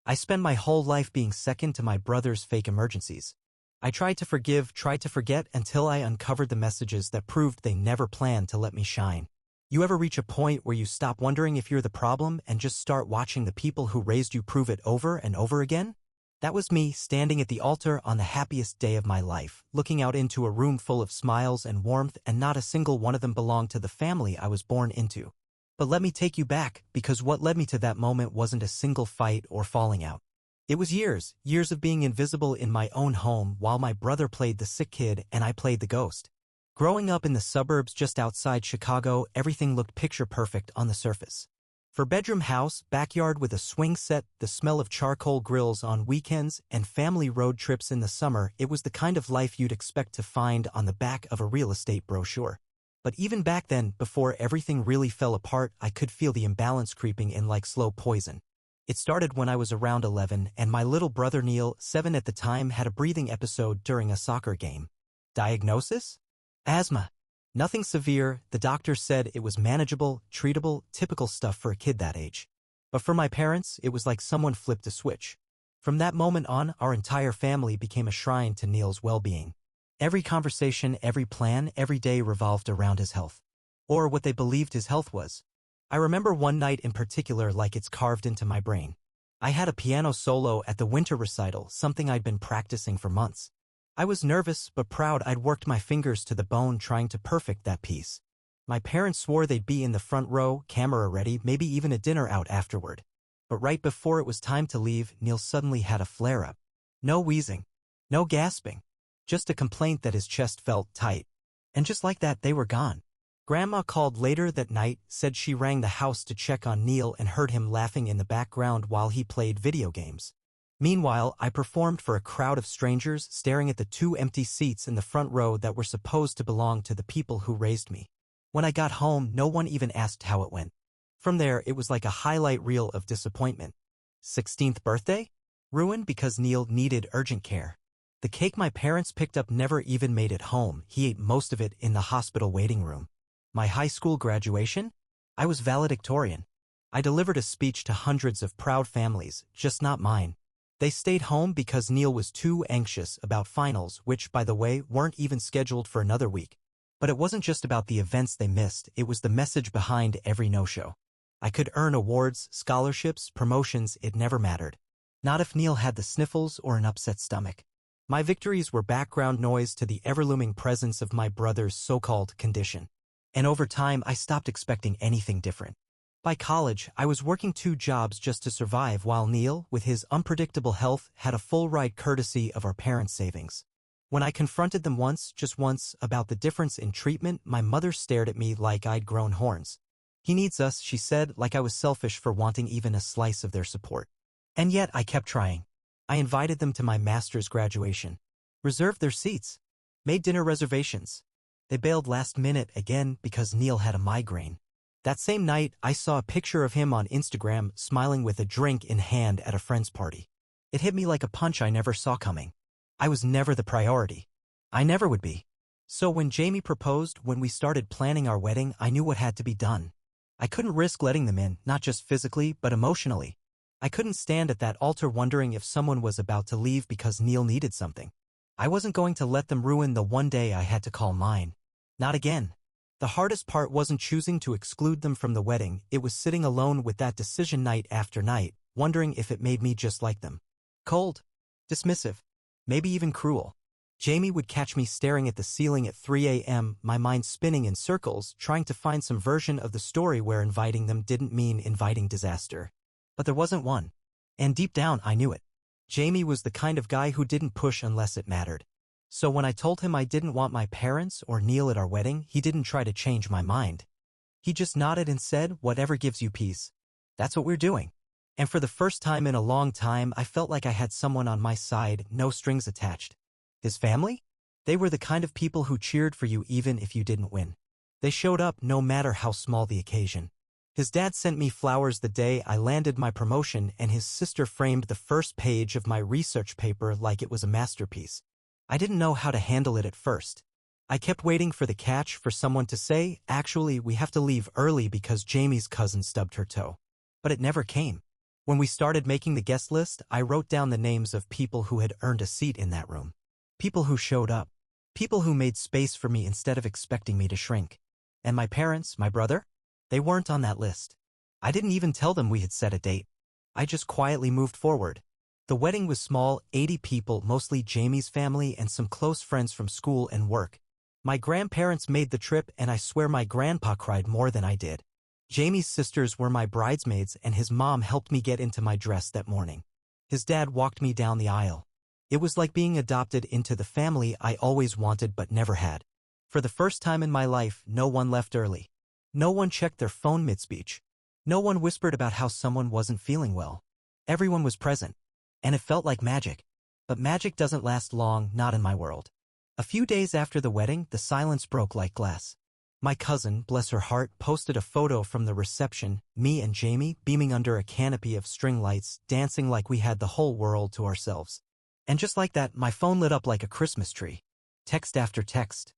I spent my whole life being second to my brother's fake emergencies. I tried to forgive, tried to forget until I uncovered the messages that proved they never planned to let me shine. You ever reach a point where you stop wondering if you're the problem and just start watching the people who raised you prove it over and over again? That was me standing at the altar on the happiest day of my life, looking out into a room full of smiles and warmth, and not a single one of them belonged to the family I was born into. But let me take you back, because what led me to that moment wasn't a single fight or falling out. It was years of being invisible in my own home while my brother played the sick kid and I played the ghost. Growing up in the suburbs just outside Chicago, everything looked picture perfect on the surface. Four-bedroom house, backyard with a swing set, the smell of charcoal grills on weekends, and family road trips in the summer, it was the kind of life you'd expect to find on the back of a real estate brochure. But even back then, before everything really fell apart, I could feel the imbalance creeping in like slow poison. It started when I was around 11 and my little brother Neil, 7 at the time, had a breathing episode during a soccer game. Diagnosis? Asthma. Nothing severe, the doctor said it was manageable, treatable, typical stuff for a kid that age. But for my parents, it was like someone flipped a switch. From that moment on, our entire family became a shrine to Neil's well-being. Every conversation, every plan, every day revolved around his health. Or what they believed his health was. I remember one night in particular like it's carved into my brain. I had a piano solo at the winter recital, something I'd been practicing for months. I was nervous but proud. I'd worked my fingers to the bone trying to perfect that piece. My parents swore they'd be in the front row, camera ready, maybe even a dinner out afterward. But right before it was time to leave, Neil suddenly had a flare-up. No wheezing. No gasping. Just a complaint that his chest felt tight. And just like that, they were gone. Grandma called later that night, said she rang the house to check on Neil and heard him laughing in the background while he played video games. Meanwhile, I performed for a crowd of strangers, staring at the 2 empty seats in the front row that were supposed to belong to the people who raised me. When I got home, no one even asked how it went. From there, it was like a highlight reel of disappointment. 16th birthday? Ruined because Neil needed urgent care. The cake my parents picked up never even made it home. He ate most of it in the hospital waiting room. My high school graduation? I was valedictorian. I delivered a speech to hundreds of proud families, just not mine. They stayed home because Neil was too anxious about finals, which, by the way, weren't even scheduled for another week. But it wasn't just about the events they missed, it was the message behind every no-show. I could earn awards, scholarships, promotions, it never mattered. Not if Neil had the sniffles or an upset stomach. My victories were background noise to the ever-looming presence of my brother's so-called condition. And over time, I stopped expecting anything different. By college, I was working 2 jobs just to survive while Neil, with his unpredictable health, had a full ride courtesy of our parents' savings. When I confronted them once, just once, about the difference in treatment, my mother stared at me like I'd grown horns. He needs us, she said, like I was selfish for wanting even a slice of their support. And yet, I kept trying. I invited them to my master's graduation. Reserved their seats. Made dinner reservations. They bailed last minute again because Neil had a migraine. That same night, I saw a picture of him on Instagram smiling with a drink in hand at a friend's party. It hit me like a punch I never saw coming. I was never the priority. I never would be. So when Jamie proposed, when we started planning our wedding, I knew what had to be done. I couldn't risk letting them in, not just physically, but emotionally. I couldn't stand at that altar wondering if someone was about to leave because Neil needed something. I wasn't going to let them ruin the one day I had to call mine. Not again. The hardest part wasn't choosing to exclude them from the wedding, it was sitting alone with that decision night after night, wondering if it made me just like them. Cold. Dismissive. Maybe even cruel. Jamie would catch me staring at the ceiling at 3 a.m., my mind spinning in circles, trying to find some version of the story where inviting them didn't mean inviting disaster. But there wasn't one. And deep down, I knew it. Jamie was the kind of guy who didn't push unless it mattered. So when I told him I didn't want my parents or Neil at our wedding, he didn't try to change my mind. He just nodded and said, "Whatever gives you peace. That's what we're doing." And for the first time in a long time, I felt like I had someone on my side, no strings attached. His family? They were the kind of people who cheered for you even if you didn't win. They showed up no matter how small the occasion. His dad sent me flowers the day I landed my promotion, and his sister framed the first page of my research paper like it was a masterpiece. I didn't know how to handle it at first. I kept waiting for the catch, for someone to say, "Actually, we have to leave early because Jamie's cousin stubbed her toe." But it never came. When we started making the guest list, I wrote down the names of people who had earned a seat in that room. People who showed up. People who made space for me instead of expecting me to shrink. And my parents, my brother? They weren't on that list. I didn't even tell them we had set a date. I just quietly moved forward. The wedding was small, 80 people, mostly Jamie's family and some close friends from school and work. My grandparents made the trip, and I swear my grandpa cried more than I did. Jamie's sisters were my bridesmaids, and his mom helped me get into my dress that morning. His dad walked me down the aisle. It was like being adopted into the family I always wanted but never had. For the first time in my life, no one left early. No one checked their phone mid-speech. No one whispered about how someone wasn't feeling well. Everyone was present. And it felt like magic. But magic doesn't last long, not in my world. A few days after the wedding, the silence broke like glass. My cousin, bless her heart, posted a photo from the reception, me and Jamie beaming under a canopy of string lights, dancing like we had the whole world to ourselves. And just like that, my phone lit up like a Christmas tree. Text after text.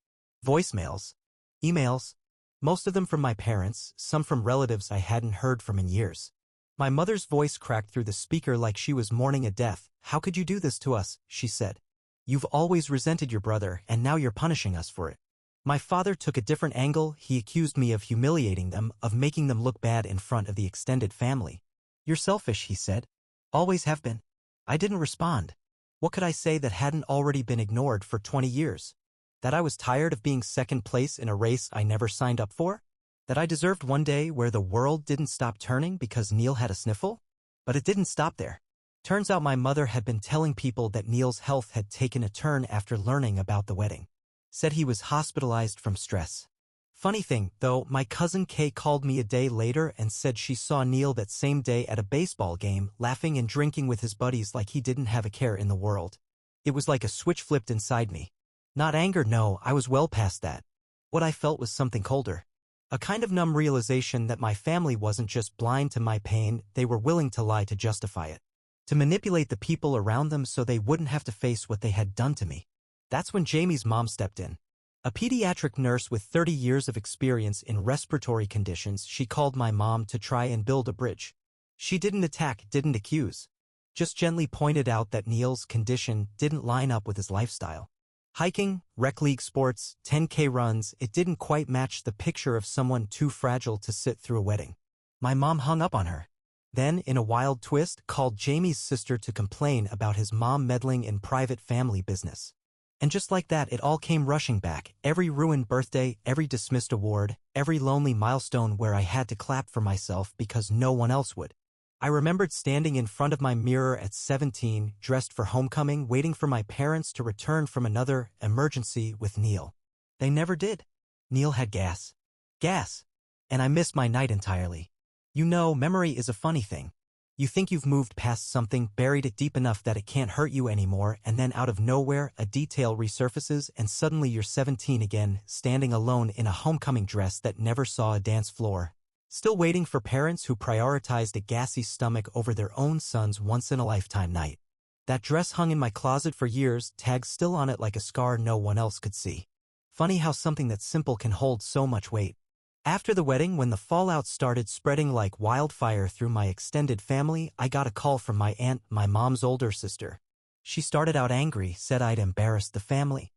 Voicemails. Emails. Most of them from my parents, some from relatives I hadn't heard from in years. My mother's voice cracked through the speaker like she was mourning a death. "How could you do this to us?" she said. "You've always resented your brother, and now you're punishing us for it." My father took a different angle. He accused me of humiliating them, of making them look bad in front of the extended family. "You're selfish," he said. "Always have been." I didn't respond. What could I say that hadn't already been ignored for 20 years? That I was tired of being second place in a race I never signed up for? That I deserved one day where the world didn't stop turning because Neil had a sniffle? But it didn't stop there. Turns out my mother had been telling people that Neil's health had taken a turn after learning about the wedding. Said he was hospitalized from stress. Funny thing, though, my cousin Kay called me a day later and said she saw Neil that same day at a baseball game, laughing and drinking with his buddies like he didn't have a care in the world. It was like a switch flipped inside me. Not anger, no, I was well past that. What I felt was something colder. A kind of numb realization that my family wasn't just blind to my pain, they were willing to lie to justify it. To manipulate the people around them so they wouldn't have to face what they had done to me. That's when Jamie's mom stepped in. A pediatric nurse with 30 years of experience in respiratory conditions, she called my mom to try and build a bridge. She didn't attack, didn't accuse. Just gently pointed out that Neil's condition didn't line up with his lifestyle. Hiking, rec league sports, 10K runs, it didn't quite match the picture of someone too fragile to sit through a wedding. My mom hung up on her. Then, in a wild twist, called Jamie's sister to complain about his mom meddling in private family business. And just like that, it all came rushing back. Every ruined birthday, every dismissed award, every lonely milestone where I had to clap for myself because no one else would. I remembered standing in front of my mirror at 17, dressed for homecoming, waiting for my parents to return from another emergency with Neil. They never did. Neil had gas. Gas. And I missed my night entirely. You know, memory is a funny thing. You think you've moved past something, buried it deep enough that it can't hurt you anymore, and then out of nowhere, a detail resurfaces and suddenly you're 17 again, standing alone in a homecoming dress that never saw a dance floor. Still waiting for parents who prioritized a gassy stomach over their own son's once-in-a-lifetime night. That dress hung in my closet for years, tags still on it like a scar no one else could see. Funny how something that simple can hold so much weight. After the wedding, when the fallout started spreading like wildfire through my extended family, I got a call from my aunt, my mom's older sister. She started out angry, said I'd embarrassed the family.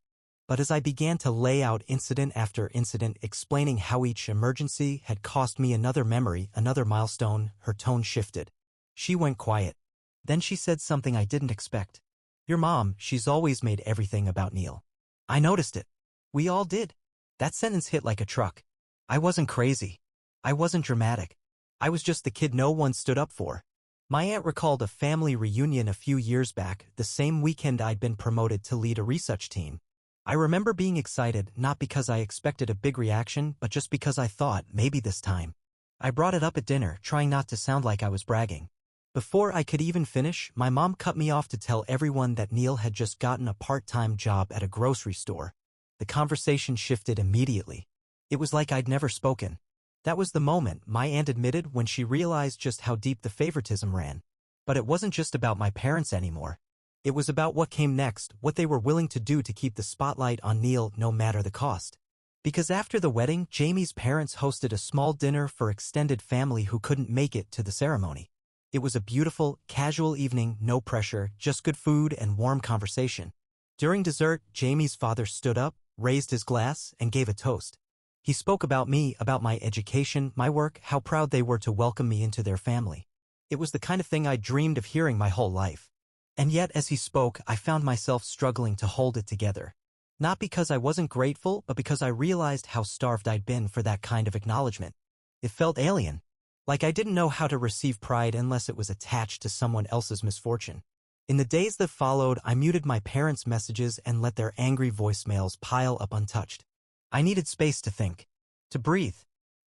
But as I began to lay out incident after incident, explaining how each emergency had cost me another memory, another milestone, her tone shifted. She went quiet. Then she said something I didn't expect. "Your mom, she's always made everything about Neil." I noticed it. We all did. That sentence hit like a truck. I wasn't crazy. I wasn't dramatic. I was just the kid no one stood up for. My aunt recalled a family reunion a few years back, the same weekend I'd been promoted to lead a research team. I remember being excited, not because I expected a big reaction, but just because I thought, maybe this time. I brought it up at dinner, trying not to sound like I was bragging. Before I could even finish, my mom cut me off to tell everyone that Neil had just gotten a part-time job at a grocery store. The conversation shifted immediately. It was like I'd never spoken. That was the moment, my aunt admitted, when she realized just how deep the favoritism ran. But it wasn't just about my parents anymore. It was about what came next, what they were willing to do to keep the spotlight on Neil no matter the cost. Because after the wedding, Jamie's parents hosted a small dinner for extended family who couldn't make it to the ceremony. It was a beautiful, casual evening, no pressure, just good food and warm conversation. During dessert, Jamie's father stood up, raised his glass, and gave a toast. He spoke about me, about my education, my work, how proud they were to welcome me into their family. It was the kind of thing I'd dreamed of hearing my whole life. And yet, as he spoke, I found myself struggling to hold it together. Not because I wasn't grateful, but because I realized how starved I'd been for that kind of acknowledgement. It felt alien. Like I didn't know how to receive pride unless it was attached to someone else's misfortune. In the days that followed, I muted my parents' messages and let their angry voicemails pile up untouched. I needed space to think, to breathe,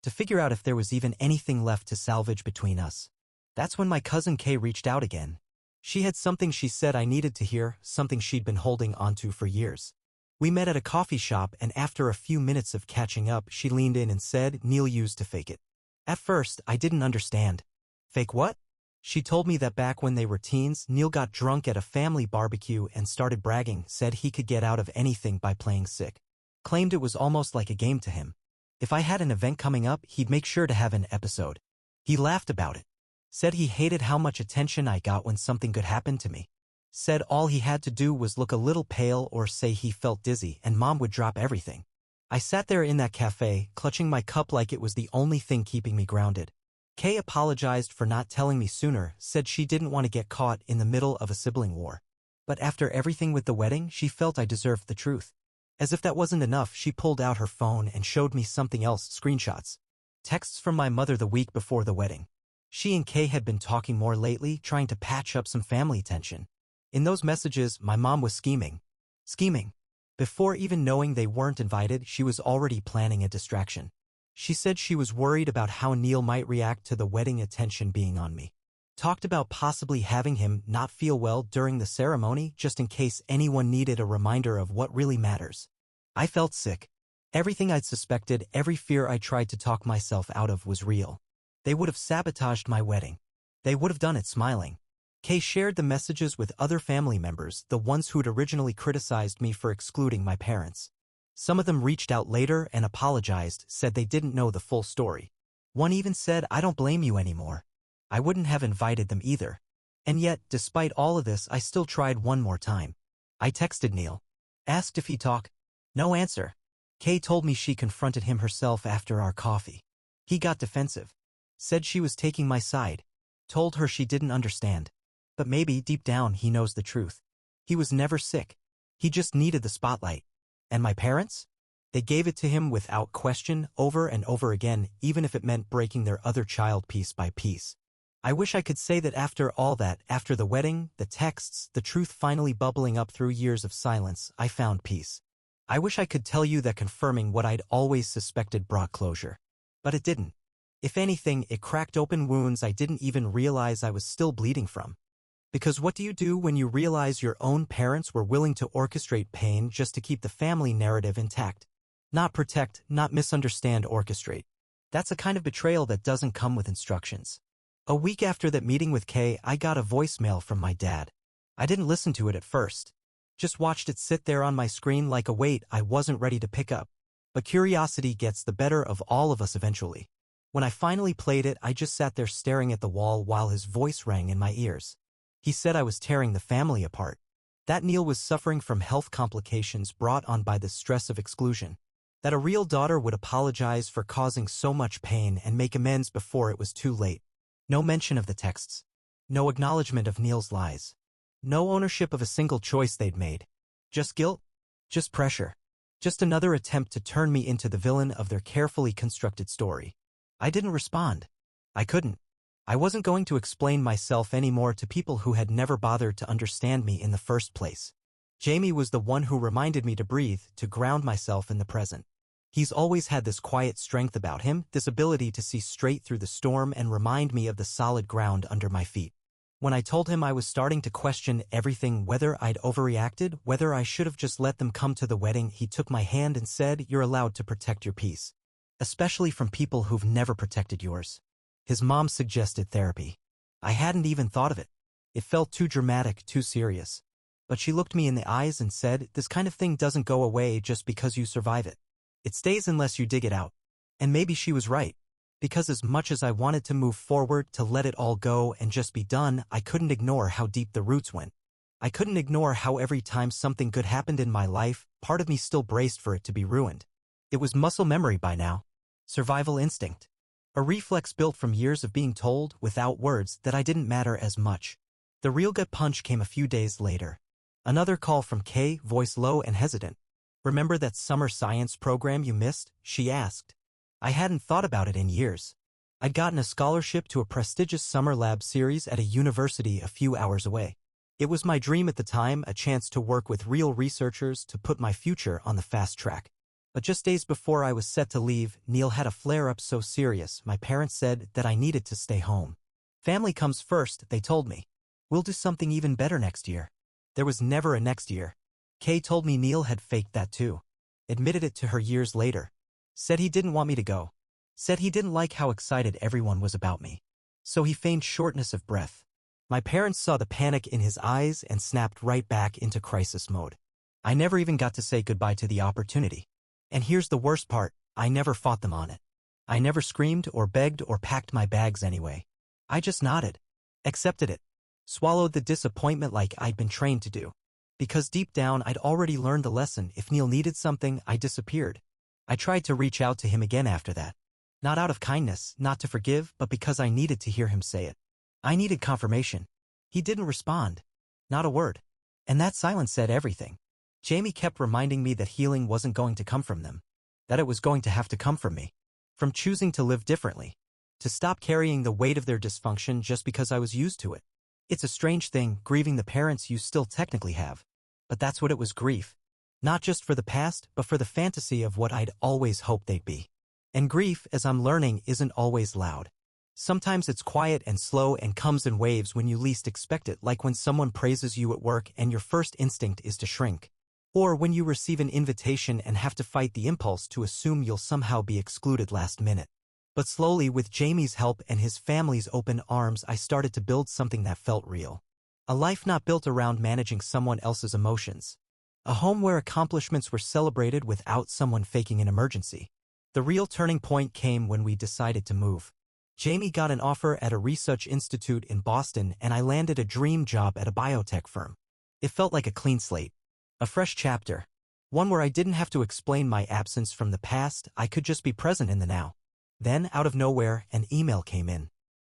to figure out if there was even anything left to salvage between us. That's when my cousin Kay reached out again. She had something she said I needed to hear, something she'd been holding onto for years. We met at a coffee shop, and after a few minutes of catching up, she leaned in and said Neil used to fake it. At first, I didn't understand. Fake what? She told me that back when they were teens, Neil got drunk at a family barbecue and started bragging, said he could get out of anything by playing sick. Claimed it was almost like a game to him. If I had an event coming up, he'd make sure to have an episode. He laughed about it. Said he hated how much attention I got when something good happened to me. Said all he had to do was look a little pale or say he felt dizzy and Mom would drop everything. I sat there in that cafe, clutching my cup like it was the only thing keeping me grounded. Kay apologized for not telling me sooner, said she didn't want to get caught in the middle of a sibling war. But after everything with the wedding, she felt I deserved the truth. As if that wasn't enough, she pulled out her phone and showed me something else, screenshots. Texts from my mother the week before the wedding. She and Kay had been talking more lately, trying to patch up some family tension. In those messages, my mom was scheming. Scheming. Before even knowing they weren't invited, she was already planning a distraction. She said she was worried about how Neil might react to the wedding attention being on me. Talked about possibly having him not feel well during the ceremony just in case anyone needed a reminder of what really matters. I felt sick. Everything I'd suspected, every fear I tried to talk myself out of was real. They would have sabotaged my wedding. They would have done it smiling. Kay shared the messages with other family members, the ones who'd originally criticized me for excluding my parents. Some of them reached out later and apologized, said they didn't know the full story. One even said, "I don't blame you anymore. I wouldn't have invited them either." And yet, despite all of this, I still tried one more time. I texted Neil. Asked if he'd talk. No answer. Kay told me she confronted him herself after our coffee. He got defensive. Said she was taking my side. Told her she didn't understand. But maybe, deep down, he knows the truth. He was never sick. He just needed the spotlight. And my parents? They gave it to him without question, over and over again, even if it meant breaking their other child piece by piece. I wish I could say that after all that, after the wedding, the texts, the truth finally bubbling up through years of silence, I found peace. I wish I could tell you that confirming what I'd always suspected brought closure. But it didn't. If anything, it cracked open wounds I didn't even realize I was still bleeding from. Because what do you do when you realize your own parents were willing to orchestrate pain just to keep the family narrative intact? Not protect, not misunderstand, orchestrate. That's a kind of betrayal that doesn't come with instructions. A week after that meeting with Kay, I got a voicemail from my dad. I didn't listen to it at first. Just watched it sit there on my screen like a weight I wasn't ready to pick up. But curiosity gets the better of all of us eventually. When I finally played it, I just sat there staring at the wall while his voice rang in my ears. He said I was tearing the family apart. That Neil was suffering from health complications brought on by the stress of exclusion. That a real daughter would apologize for causing so much pain and make amends before it was too late. No mention of the texts. No acknowledgement of Neil's lies. No ownership of a single choice they'd made. Just guilt. Just pressure. Just another attempt to turn me into the villain of their carefully constructed story. I didn't respond. I couldn't. I wasn't going to explain myself anymore to people who had never bothered to understand me in the first place. Jamie was the one who reminded me to breathe, to ground myself in the present. He's always had this quiet strength about him, this ability to see straight through the storm and remind me of the solid ground under my feet. When I told him I was starting to question everything, whether I'd overreacted, whether I should have just let them come to the wedding, he took my hand and said, "You're allowed to protect your peace. Especially from people who've never protected yours." His mom suggested therapy. I hadn't even thought of it. It felt too dramatic, too serious. But she looked me in the eyes and said, "This kind of thing doesn't go away just because you survive it. It stays unless you dig it out." And maybe she was right. Because as much as I wanted to move forward, to let it all go and just be done, I couldn't ignore how deep the roots went. I couldn't ignore how every time something good happened in my life, part of me still braced for it to be ruined. It was muscle memory by now. Survival instinct. A reflex built from years of being told, without words, that I didn't matter as much. The real gut punch came a few days later. Another call from Kay, voice low and hesitant. "Remember that summer science program you missed?" she asked. I hadn't thought about it in years. I'd gotten a scholarship to a prestigious summer lab series at a university a few hours away. It was my dream at the time, a chance to work with real researchers to put my future on the fast track. But just days before I was set to leave, Neil had a flare-up so serious my parents said that I needed to stay home. "Family comes first," they told me. "We'll do something even better next year." There was never a next year. Kay told me Neil had faked that too. Admitted it to her years later. Said he didn't want me to go. Said he didn't like how excited everyone was about me. So he feigned shortness of breath. My parents saw the panic in his eyes and snapped right back into crisis mode. I never even got to say goodbye to the opportunity. And here's the worst part, I never fought them on it. I never screamed or begged or packed my bags anyway. I just nodded. Accepted it. Swallowed the disappointment like I'd been trained to do. Because deep down I'd already learned the lesson: if Neil needed something, I disappeared. I tried to reach out to him again after that. Not out of kindness, not to forgive, but because I needed to hear him say it. I needed confirmation. He didn't respond. Not a word. And that silence said everything. Jamie kept reminding me that healing wasn't going to come from them. That it was going to have to come from me. From choosing to live differently. To stop carrying the weight of their dysfunction just because I was used to it. It's a strange thing, grieving the parents you still technically have. But that's what it was, grief. Not just for the past, but for the fantasy of what I'd always hoped they'd be. And grief, as I'm learning, isn't always loud. Sometimes it's quiet and slow and comes in waves when you least expect it, like when someone praises you at work and your first instinct is to shrink. Or when you receive an invitation and have to fight the impulse to assume you'll somehow be excluded last minute. But slowly, with Jamie's help and his family's open arms, I started to build something that felt real. A life not built around managing someone else's emotions. A home where accomplishments were celebrated without someone faking an emergency. The real turning point came when we decided to move. Jamie got an offer at a research institute in Boston, and I landed a dream job at a biotech firm. It felt like a clean slate. A fresh chapter. One where I didn't have to explain my absence from the past, I could just be present in the now. Then, out of nowhere, an email came in.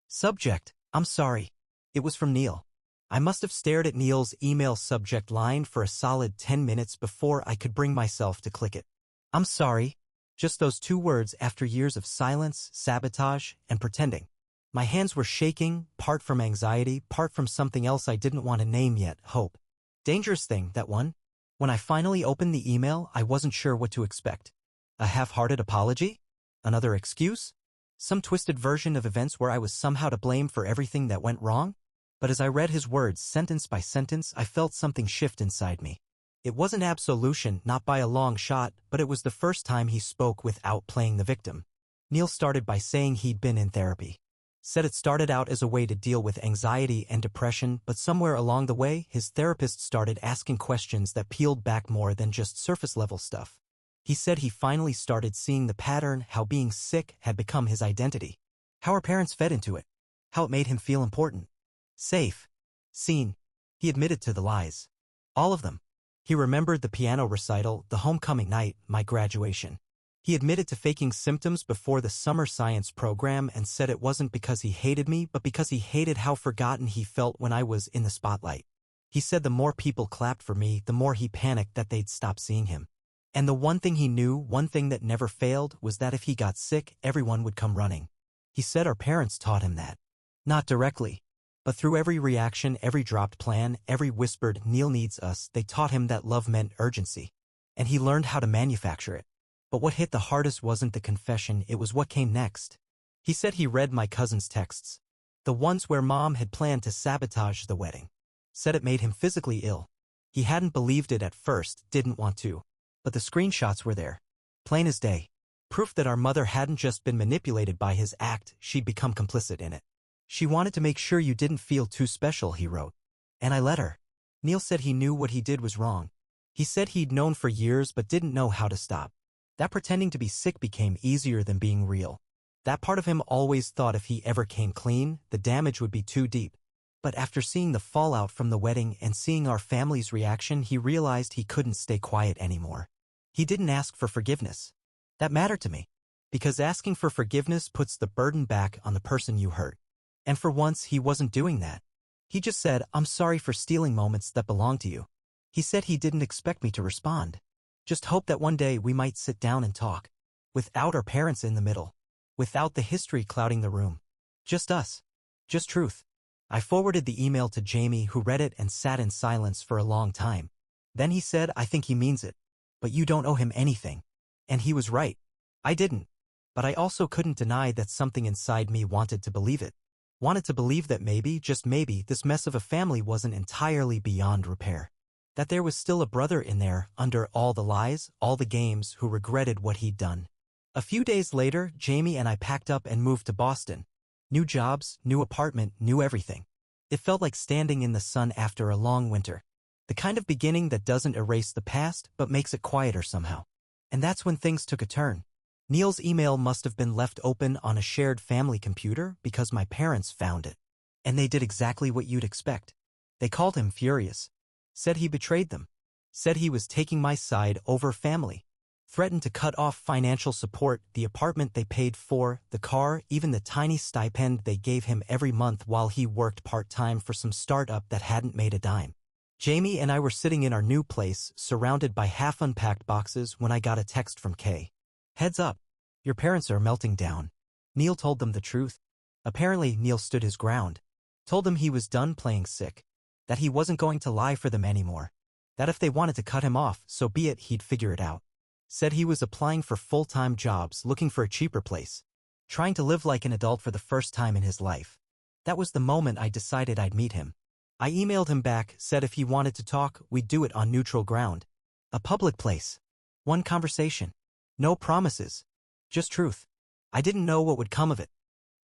Subject: "I'm sorry." It was from Neil. I must have stared at Neil's email subject line for a solid 10 minutes before I could bring myself to click it. "I'm sorry." Just those two words after years of silence, sabotage, and pretending. My hands were shaking, part from anxiety, part from something else I didn't want to name yet: hope. Dangerous thing, that one. When I finally opened the email, I wasn't sure what to expect. A half-hearted apology? Another excuse? Some twisted version of events where I was somehow to blame for everything that went wrong? But as I read his words sentence by sentence, I felt something shift inside me. It wasn't absolution, not by a long shot, but it was the first time he spoke without playing the victim. Neil started by saying he'd been in therapy. Said it started out as a way to deal with anxiety and depression, but somewhere along the way, his therapist started asking questions that peeled back more than just surface-level stuff. He said he finally started seeing the pattern, how being sick had become his identity. How our parents fed into it. How it made him feel important. Safe. Seen. He admitted to the lies. All of them. He remembered the piano recital, the homecoming night, my graduation. He admitted to faking symptoms before the summer science program and said it wasn't because he hated me, but because he hated how forgotten he felt when I was in the spotlight. He said the more people clapped for me, the more he panicked that they'd stop seeing him. And the one thing he knew, one thing that never failed, was that if he got sick, everyone would come running. He said our parents taught him that. Not directly. But through every reaction, every dropped plan, every whispered, "Neil needs us," they taught him that love meant urgency. And he learned how to manufacture it. But what hit the hardest wasn't the confession, it was what came next. He said he read my cousin's texts. The ones where Mom had planned to sabotage the wedding. Said it made him physically ill. He hadn't believed it at first, didn't want to. But the screenshots were there. Plain as day. Proof that our mother hadn't just been manipulated by his act, she'd become complicit in it. "She wanted to make sure you didn't feel too special," he wrote. And I let her. Neil said he knew what he did was wrong. He said he'd known for years but didn't know how to stop. That pretending to be sick became easier than being real. That part of him always thought if he ever came clean, the damage would be too deep. But after seeing the fallout from the wedding and seeing our family's reaction, he realized he couldn't stay quiet anymore. He didn't ask for forgiveness. That mattered to me. Because asking for forgiveness puts the burden back on the person you hurt. And for once, he wasn't doing that. He just said, "I'm sorry for stealing moments that belong to you." He said he didn't expect me to respond. Just hoped that one day we might sit down and talk. Without our parents in the middle. Without the history clouding the room. Just us. Just truth. I forwarded the email to Jamie, who read it and sat in silence for a long time. Then he said, "I think he means it. But you don't owe him anything." And he was right. I didn't. But I also couldn't deny that something inside me wanted to believe it. Wanted to believe that maybe, just maybe, this mess of a family wasn't entirely beyond repair. That there was still a brother in there, under all the lies, all the games, who regretted what he'd done. A few days later, Jamie and I packed up and moved to Boston. New jobs, new apartment, new everything. It felt like standing in the sun after a long winter. The kind of beginning that doesn't erase the past, but makes it quieter somehow. And that's when things took a turn. Neil's email must have been left open on a shared family computer because my parents found it. And they did exactly what you'd expect. They called him furious. Said he betrayed them. Said he was taking my side over family. Threatened to cut off financial support, the apartment they paid for, the car, even the tiny stipend they gave him every month while he worked part-time for some startup that hadn't made a dime. Jamie and I were sitting in our new place, surrounded by half-unpacked boxes, when I got a text from Kay. "Heads up. Your parents are melting down." Neil told them the truth. Apparently, Neil stood his ground. Told them he was done playing sick. That he wasn't going to lie for them anymore. That if they wanted to cut him off, so be it, he'd figure it out. Said he was applying for full-time jobs, looking for a cheaper place. Trying to live like an adult for the first time in his life. That was the moment I decided I'd meet him. I emailed him back, said if he wanted to talk, we'd do it on neutral ground. A public place. One conversation. No promises. Just truth. I didn't know what would come of it.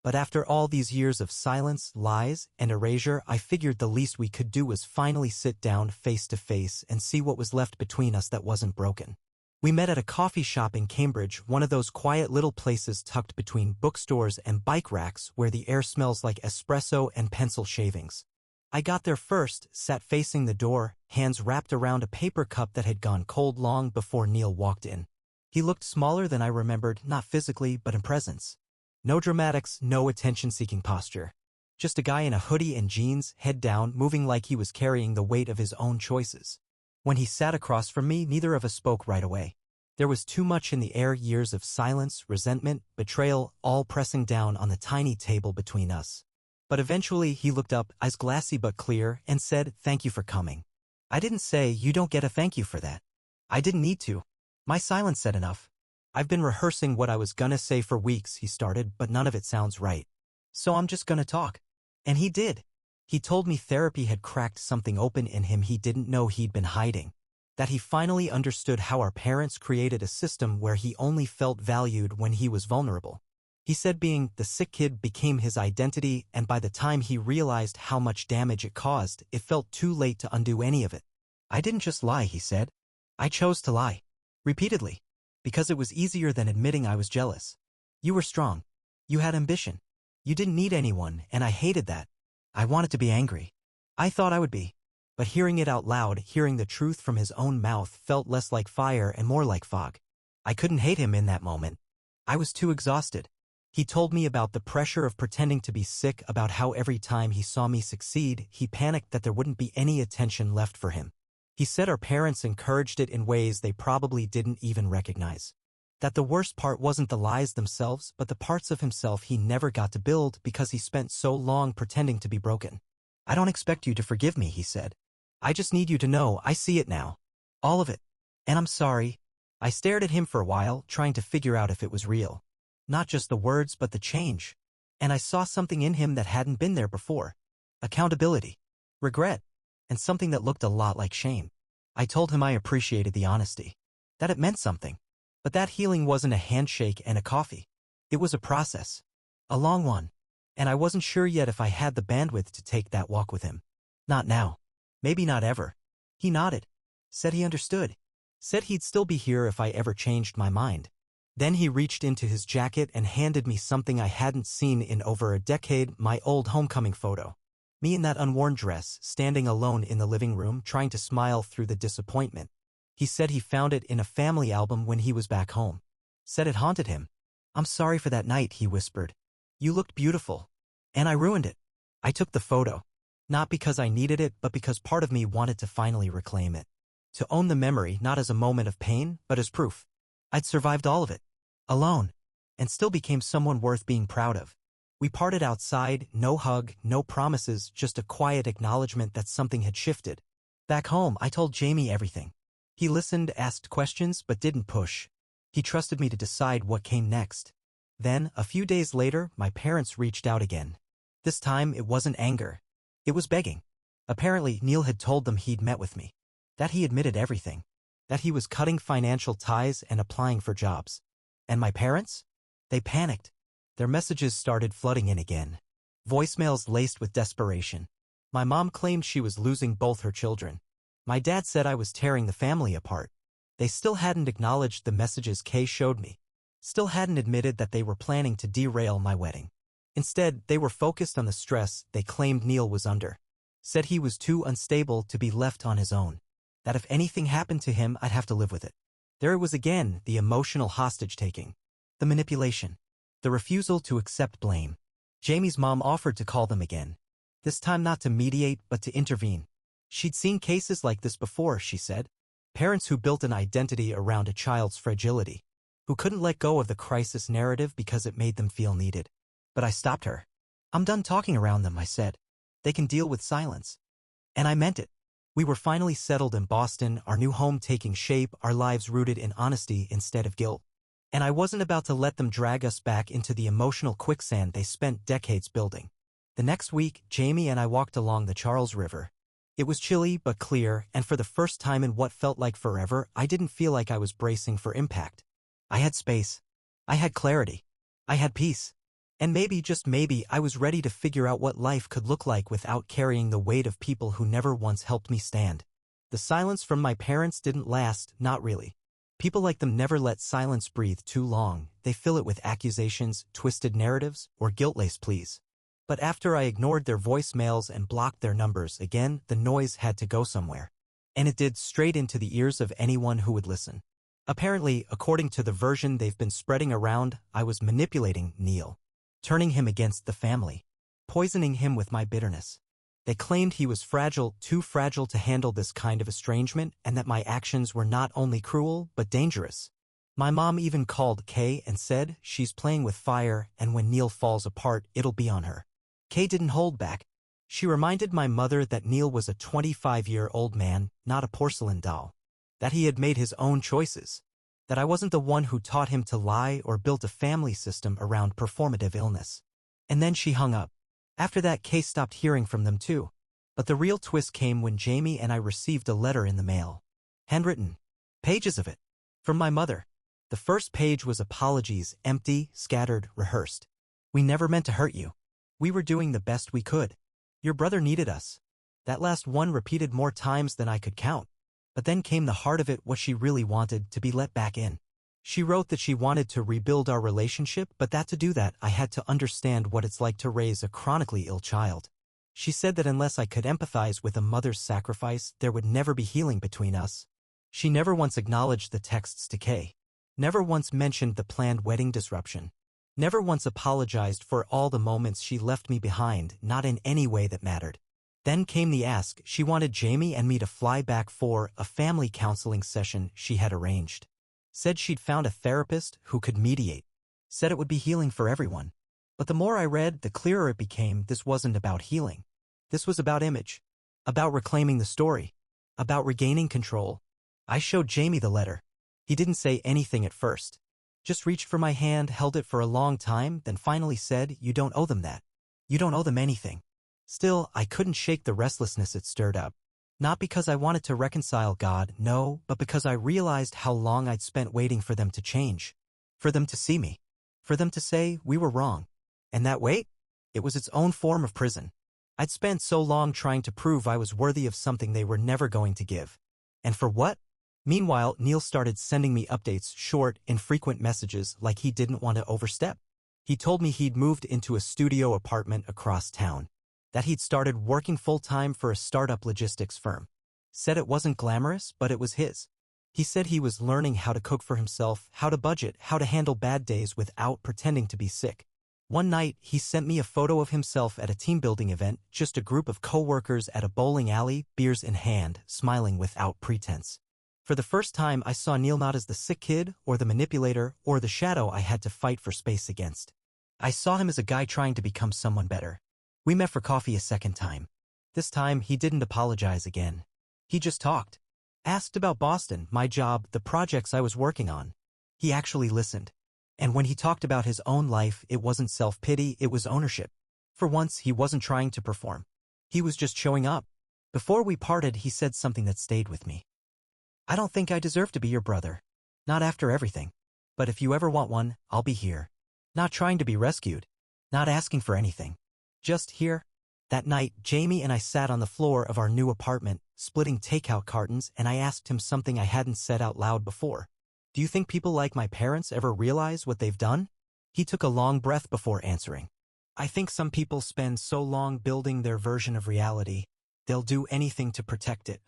But after all these years of silence, lies, and erasure, I figured the least we could do was finally sit down face to face and see what was left between us that wasn't broken. We met at a coffee shop in Cambridge, one of those quiet little places tucked between bookstores and bike racks where the air smells like espresso and pencil shavings. I got there first, sat facing the door, hands wrapped around a paper cup that had gone cold long before Neil walked in. He looked smaller than I remembered, not physically but in presence. No dramatics, no attention-seeking posture. Just a guy in a hoodie and jeans, head down, moving like he was carrying the weight of his own choices. When he sat across from me, neither of us spoke right away. There was too much in the air, years of silence, resentment, betrayal, all pressing down on the tiny table between us. But eventually he looked up, eyes glassy but clear, and said, "Thank you for coming." I didn't say, "You don't get a thank you for that." I didn't need to. My silence said enough. "I've been rehearsing what I was gonna say for weeks," he started, "but none of it sounds right. So I'm just gonna talk." And he did. He told me therapy had cracked something open in him he didn't know he'd been hiding. That he finally understood how our parents created a system where he only felt valued when he was vulnerable. He said being the sick kid became his identity, and by the time he realized how much damage it caused, it felt too late to undo any of it. "I didn't just lie," he said. "I chose to lie. Repeatedly. Because it was easier than admitting I was jealous. You were strong. You had ambition. You didn't need anyone, and I hated that. I wanted to be angry. I thought I would be. But hearing it out loud, hearing the truth from his own mouth, felt less like fire and more like fog. I couldn't hate him in that moment. I was too exhausted. He told me about the pressure of pretending to be sick, about how every time he saw me succeed, he panicked that there wouldn't be any attention left for him. He said our parents encouraged it in ways they probably didn't even recognize. That the worst part wasn't the lies themselves, but the parts of himself he never got to build because he spent so long pretending to be broken. "I don't expect you to forgive me," he said. "I just need you to know I see it now. All of it. And I'm sorry." I stared at him for a while, trying to figure out if it was real. Not just the words, but the change. And I saw something in him that hadn't been there before. Accountability. Regret. And something that looked a lot like shame. I told him I appreciated the honesty. That it meant something. But that healing wasn't a handshake and a coffee. It was a process. A long one. And I wasn't sure yet if I had the bandwidth to take that walk with him. Not now. Maybe not ever. He nodded. Said he understood. Said he'd still be here if I ever changed my mind. Then he reached into his jacket and handed me something I hadn't seen in over a decade, my old homecoming photo. Me in that unworn dress, standing alone in the living room, trying to smile through the disappointment. He said he found it in a family album when he was back home. Said it haunted him. "I'm sorry for that night," he whispered. "You looked beautiful. And I ruined it." I took the photo. Not because I needed it, but because part of me wanted to finally reclaim it. To own the memory, not as a moment of pain, but as proof. I'd survived all of it. Alone. And still became someone worth being proud of. We parted outside, no hug, no promises, just a quiet acknowledgement that something had shifted. Back home, I told Jamie everything. He listened, asked questions, but didn't push. He trusted me to decide what came next. Then, a few days later, my parents reached out again. This time, it wasn't anger. It was begging. Apparently, Neil had told them he'd met with me. That he admitted everything. That he was cutting financial ties and applying for jobs. And my parents? They panicked. Their messages started flooding in again. Voicemails laced with desperation. My mom claimed she was losing both her children. My dad said I was tearing the family apart. They still hadn't acknowledged the messages Kay showed me. Still hadn't admitted that they were planning to derail my wedding. Instead, they were focused on the stress they claimed Neil was under. Said he was too unstable to be left on his own. That if anything happened to him, I'd have to live with it. There it was again, the emotional hostage-taking. The manipulation. The refusal to accept blame. Jamie's mom offered to call them again. This time not to mediate, but to intervene. She'd seen cases like this before, she said. Parents who built an identity around a child's fragility. Who couldn't let go of the crisis narrative because it made them feel needed. But I stopped her. "I'm done talking around them," I said. "They can deal with silence." And I meant it. We were finally settled in Boston, our new home taking shape, our lives rooted in honesty instead of guilt. And I wasn't about to let them drag us back into the emotional quicksand they spent decades building. The next week, Jamie and I walked along the Charles River. It was chilly but clear, and for the first time in what felt like forever, I didn't feel like I was bracing for impact. I had space. I had clarity. I had peace. And maybe, just maybe, I was ready to figure out what life could look like without carrying the weight of people who never once helped me stand. The silence from my parents didn't last, not really. People like them never let silence breathe too long. They fill it with accusations, twisted narratives, or guilt-laced pleas. But after I ignored their voicemails and blocked their numbers again, the noise had to go somewhere. And it did, straight into the ears of anyone who would listen. Apparently, according to the version they've been spreading around, I was manipulating Neil. Turning him against the family. Poisoning him with my bitterness. They claimed he was fragile, too fragile to handle this kind of estrangement, and that my actions were not only cruel, but dangerous. My mom even called Kay and said, "She's playing with fire, and when Neil falls apart, it'll be on her." Kay didn't hold back. She reminded my mother that Neil was a 25-year-old man, not a porcelain doll. That he had made his own choices. That I wasn't the one who taught him to lie or built a family system around performative illness. And then she hung up. After that, Kay stopped hearing from them too. But the real twist came when Jamie and I received a letter in the mail. Handwritten. Pages of it. From my mother. The first page was apologies, empty, scattered, rehearsed. "We never meant to hurt you. We were doing the best we could. Your brother needed us." That last one repeated more times than I could count. But then came the heart of it, what she really wanted, to be let back in. She wrote that she wanted to rebuild our relationship, but that to do that, I had to understand what it's like to raise a chronically ill child. She said that unless I could empathize with a mother's sacrifice, there would never be healing between us. She never once acknowledged the texts to Kay. Never once mentioned the planned wedding disruption. Never once apologized for all the moments she left me behind, not in any way that mattered. Then came the ask. She wanted Jamie and me to fly back for a family counseling session she had arranged. Said she'd found a therapist who could mediate. Said it would be healing for everyone. But the more I read, the clearer it became this wasn't about healing. This was about image. About reclaiming the story. About regaining control. I showed Jamie the letter. He didn't say anything at first. Just reached for my hand, held it for a long time, then finally said, "You don't owe them that. You don't owe them anything." Still, I couldn't shake the restlessness it stirred up. Not because I wanted to reconcile God, no, but because I realized how long I'd spent waiting for them to change. For them to see me. For them to say, "We were wrong." And that wait? It was its own form of prison. I'd spent so long trying to prove I was worthy of something they were never going to give. And for what? Meanwhile, Neil started sending me updates, short, infrequent messages like he didn't want to overstep. He told me he'd moved into a studio apartment across town, that he'd started working full-time for a startup logistics firm. Said it wasn't glamorous, but it was his. He said he was learning how to cook for himself, how to budget, how to handle bad days without pretending to be sick. One night, he sent me a photo of himself at a team-building event, just a group of co-workers at a bowling alley, beers in hand, smiling without pretense. For the first time, I saw Neil not as the sick kid, or the manipulator, or the shadow I had to fight for space against. I saw him as a guy trying to become someone better. We met for coffee a second time. This time, he didn't apologize again. He just talked. Asked about Boston, my job, the projects I was working on. He actually listened. And when he talked about his own life, it wasn't self-pity, it was ownership. For once, he wasn't trying to perform. He was just showing up. Before we parted, he said something that stayed with me. I don't think I deserve to be your brother. Not after everything. But if you ever want one, I'll be here. Not trying to be rescued. Not asking for anything. Just here. That night, Jamie and I sat on the floor of our new apartment, splitting takeout cartons, and I asked him something I hadn't said out loud before. Do you think people like my parents ever realize what they've done? He took a long breath before answering. I think some people spend so long building their version of reality, they'll do anything to protect it.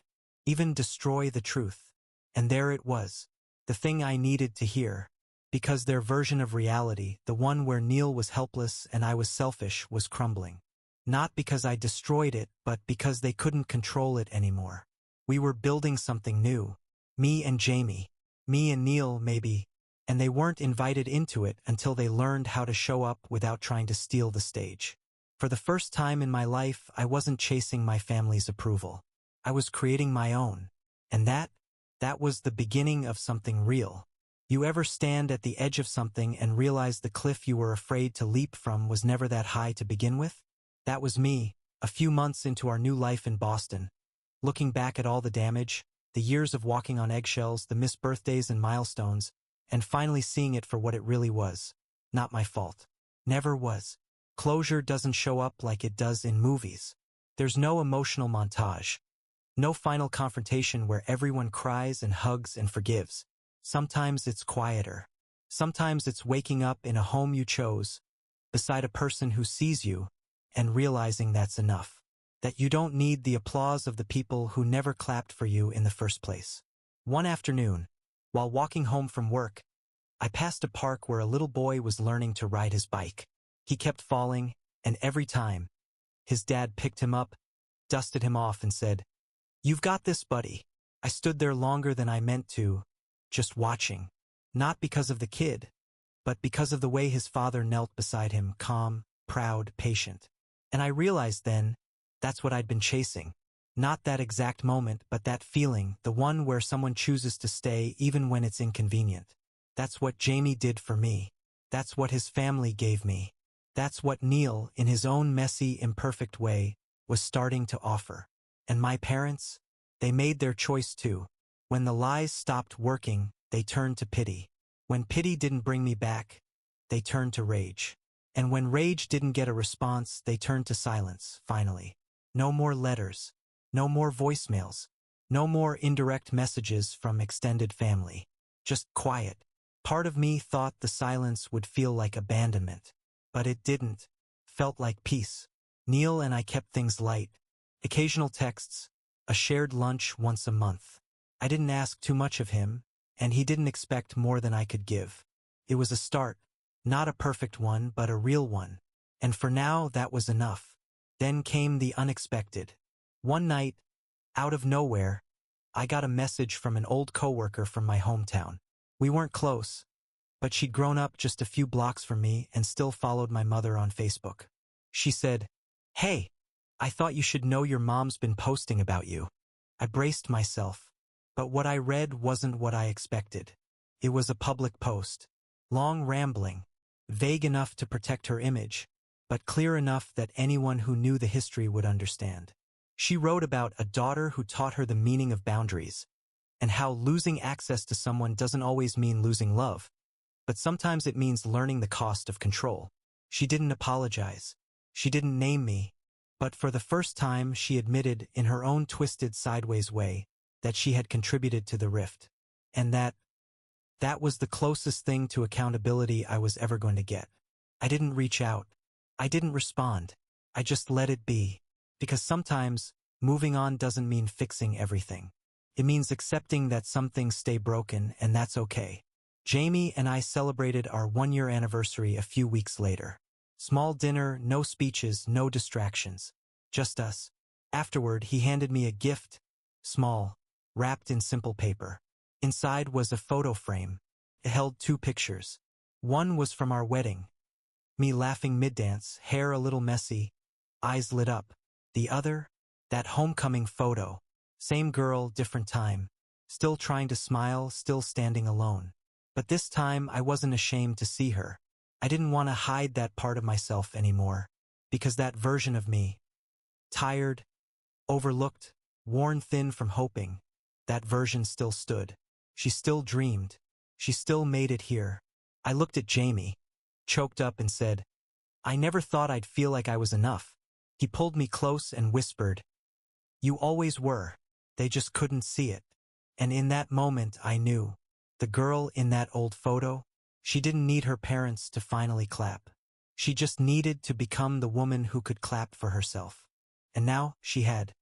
Even destroy the truth. And there it was. The thing I needed to hear. Because their version of reality, the one where Neil was helpless and I was selfish, was crumbling. Not because I destroyed it, but because they couldn't control it anymore. We were building something new. Me and Jamie. Me and Neil, maybe. And they weren't invited into it until they learned how to show up without trying to steal the stage. For the first time in my life, I wasn't chasing my family's approval. I was creating my own. And that was the beginning of something real. You ever stand at the edge of something and realize the cliff you were afraid to leap from was never that high to begin with? That was me, a few months into our new life in Boston. Looking back at all the damage, the years of walking on eggshells, the missed birthdays and milestones, and finally seeing it for what it really was. Not my fault. Never was. Closure doesn't show up like it does in movies. There's no emotional montage. No final confrontation where everyone cries and hugs and forgives. Sometimes it's quieter. Sometimes it's waking up in a home you chose, beside a person who sees you, and realizing that's enough. That you don't need the applause of the people who never clapped for you in the first place. One afternoon, while walking home from work, I passed a park where a little boy was learning to ride his bike. He kept falling, and every time, his dad picked him up, dusted him off, and said, "You've got this, buddy." I stood there longer than I meant to, just watching. Not because of the kid, but because of the way his father knelt beside him, calm, proud, patient. And I realized then, that's what I'd been chasing. Not that exact moment, but that feeling, the one where someone chooses to stay even when it's inconvenient. That's what Jamie did for me. That's what his family gave me. That's what Neil, in his own messy, imperfect way, was starting to offer. And my parents? They made their choice too. When the lies stopped working, they turned to pity. When pity didn't bring me back, they turned to rage. And when rage didn't get a response, they turned to silence, finally. No more letters. No more voicemails. No more indirect messages from extended family. Just quiet. Part of me thought the silence would feel like abandonment. But it didn't. Felt like peace. Neil and I kept things light. Occasional texts. A shared lunch once a month. I didn't ask too much of him, and he didn't expect more than I could give. It was a start. Not a perfect one, but a real one. And for now, that was enough. Then came the unexpected. One night, out of nowhere, I got a message from an old coworker from my hometown. We weren't close, but she'd grown up just a few blocks from me and still followed my mother on Facebook. She said, "Hey, I thought you should know your mom's been posting about you." I braced myself, but what I read wasn't what I expected. It was a public post. Long, rambling, vague enough to protect her image, but clear enough that anyone who knew the history would understand. She wrote about a daughter who taught her the meaning of boundaries, and how losing access to someone doesn't always mean losing love, but sometimes it means learning the cost of control. She didn't apologize. She didn't name me, but for the first time she admitted, in her own twisted, sideways way, that she had contributed to the rift. And that was the closest thing to accountability I was ever going to get. I didn't reach out. I didn't respond. I just let it be. Because sometimes, moving on doesn't mean fixing everything. It means accepting that some things stay broken, and that's okay. Jamie and I celebrated our 1-year anniversary a few weeks later. Small dinner, no speeches, no distractions. Just us. Afterward, he handed me a gift. Small, wrapped in simple paper. Inside was a photo frame. It held 2 pictures. One was from our wedding. Me laughing mid-dance, hair a little messy, eyes lit up. The other? That homecoming photo. Same girl, different time. Still trying to smile, still standing alone. But this time I wasn't ashamed to see her. I didn't want to hide that part of myself anymore. Because that version of me, tired, overlooked, worn thin from hoping, that version still stood. She still dreamed. She still made it here. I looked at Jamie, choked up and said, "I never thought I'd feel like I was enough." He pulled me close and whispered, "You always were. They just couldn't see it." And in that moment I knew. The girl in that old photo, she didn't need her parents to finally clap. She just needed to become the woman who could clap for herself. And now she had.